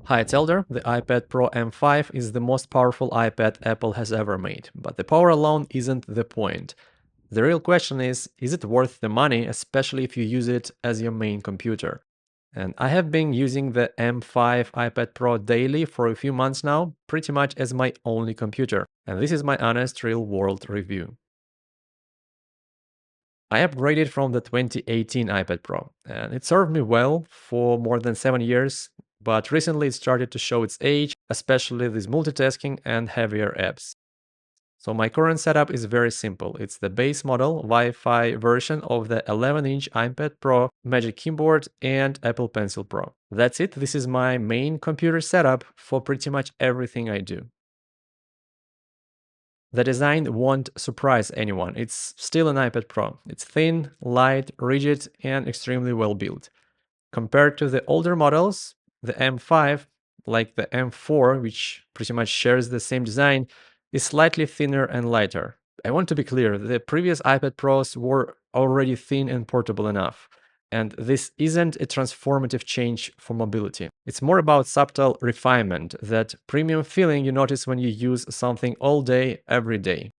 Hi, it's Elder. The iPad Pro M5 is the most powerful iPad Apple has ever made, but the power alone isn't the point. The real question is it worth the money, especially if you use it as your main computer? And I have been using the M5 iPad Pro daily for a few months now, pretty much as my only computer. And this is my honest real-world review. I upgraded from the 2018 iPad Pro, and it served me well for more than 7 years, but recently it started to show its age, especially with multitasking and heavier apps. So my current setup is very simple. It's the base model Wi-Fi version of the 11-inch iPad Pro, Magic Keyboard, and Apple Pencil Pro. That's it. This is my main computer setup for pretty much everything I do. The design won't surprise anyone. It's still an iPad Pro. It's thin, light, rigid, and extremely well built. Compared to the older models, the M5, like the M4, which pretty much shares the same design, is slightly thinner and lighter. I want to be clear, the previous iPad Pros were already thin and portable enough. And this isn't a transformative change for mobility. It's more about subtle refinement, that premium feeling you notice when you use something all day, every day.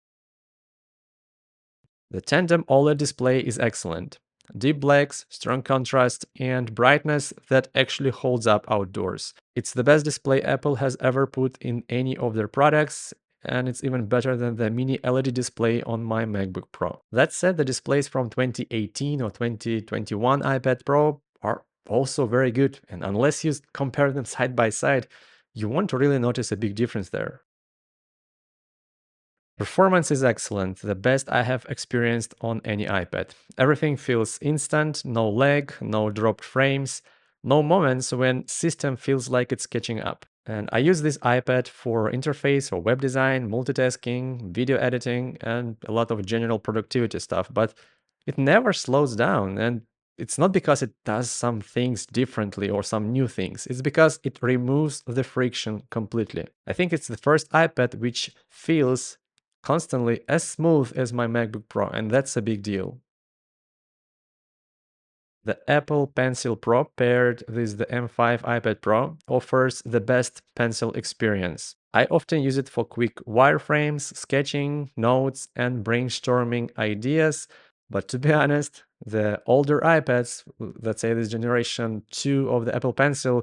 The tandem OLED display is excellent. Deep blacks, strong contrast, and brightness that actually holds up outdoors. It's the best display Apple has ever put in any of their products, and it's even better than the mini LED display on my MacBook Pro. That said, the displays from 2018 or 2021 iPad Pro are also very good, and unless you compare them side by side, you won't really notice a big difference there. Performance is excellent, the best I have experienced on any iPad. Everything feels instant, no lag, no dropped frames, no moments when system feels like it's catching up. And I use this iPad for interface or web design, multitasking, video editing, and a lot of general productivity stuff, but it never slows down. And it's not because it does some things differently or some new things. It's because it removes the friction completely. I think it's the first iPad which feels constantly as smooth as my MacBook Pro, and that's a big deal. The Apple Pencil Pro paired with the M5 iPad Pro offers the best pencil experience. I often use it for quick wireframes, sketching, notes, and brainstorming ideas. But to be honest, the older iPads, let's say this generation 2 of the Apple Pencil,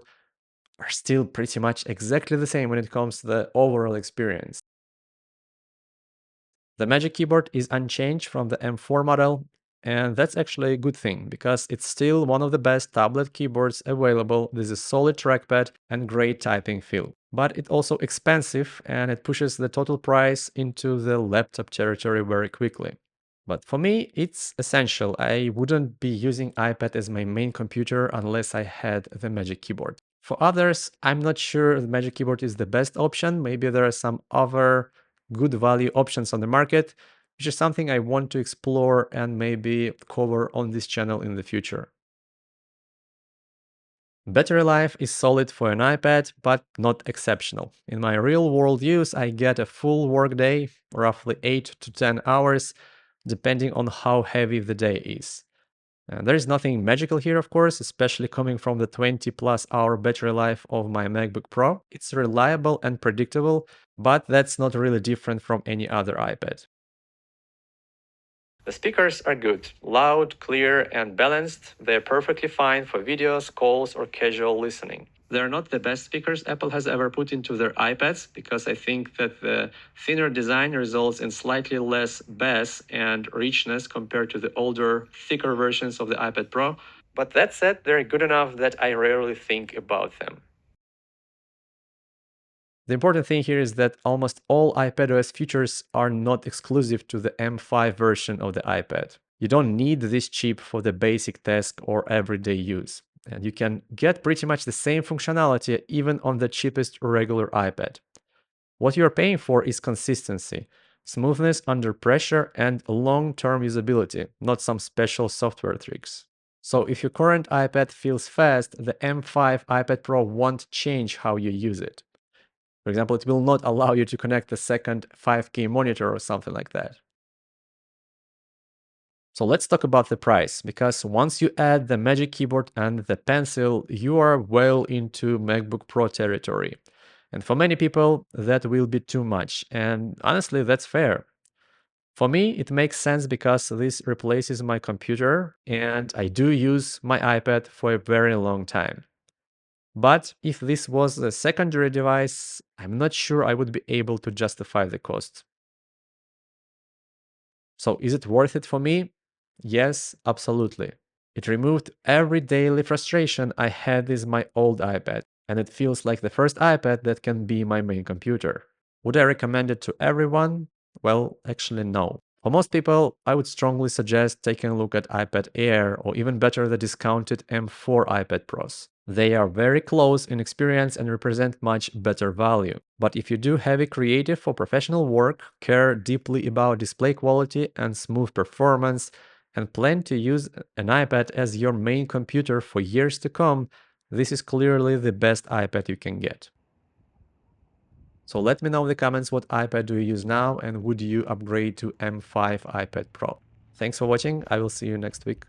are still pretty much exactly the same when it comes to the overall experience. The Magic Keyboard is unchanged from the M4 model, and that's actually a good thing because it's still one of the best tablet keyboards available with a solid trackpad and great typing feel. But it's also expensive and it pushes the total price into the laptop territory very quickly. But for me, it's essential. I wouldn't be using iPad as my main computer unless I had the Magic Keyboard. For others, I'm not sure the Magic Keyboard is the best option. Maybe there are some other good value options on the market, which is something I want to explore and maybe cover on this channel in the future. Battery life is solid for an iPad, but not exceptional. In my real world use, I get a full workday, roughly 8 to 10 hours, depending on how heavy the day is. There is nothing magical here, of course, especially coming from the 20 plus hour battery life of my MacBook Pro. It's reliable and predictable, but that's not really different from any other iPad. The speakers are good, loud, clear, and balanced. They're perfectly fine for videos, calls, or casual listening. They're not the best speakers Apple has ever put into their iPads because I think that the thinner design results in slightly less bass and richness compared to the older, thicker versions of the iPad Pro. But that said, they're good enough that I rarely think about them. The important thing here is that almost all iPadOS features are not exclusive to the M5 version of the iPad. You don't need this chip for the basic task or everyday use. And you can get pretty much the same functionality even on the cheapest regular iPad. What you're paying for is consistency, smoothness under pressure, and long-term usability, not some special software tricks. So if your current iPad feels fast, the M5 iPad Pro won't change how you use it. For example, it will not allow you to connect a second 5K monitor or something like that. So let's talk about the price, because once you add the Magic Keyboard and the pencil, you are well into MacBook Pro territory. And for many people, that will be too much. And honestly, that's fair. For me, it makes sense because this replaces my computer and I do use my iPad for a very long time. But if this was a secondary device, I'm not sure I would be able to justify the cost. So is it worth it for me? Yes, absolutely. It removed every daily frustration I had with my old iPad, and it feels like the first iPad that can be my main computer. Would I recommend it to everyone? Well, actually, no. For most people, I would strongly suggest taking a look at iPad Air or even better, the discounted M4 iPad Pros. They are very close in experience and represent much better value. But if you do heavy creative for professional work, care deeply about display quality and smooth performance, and plan to use an iPad as your main computer for years to come, this is clearly the best iPad you can get. So let me know in the comments what iPad do you use now and would you upgrade to M5 iPad Pro. Thanks for watching. I will see you next week.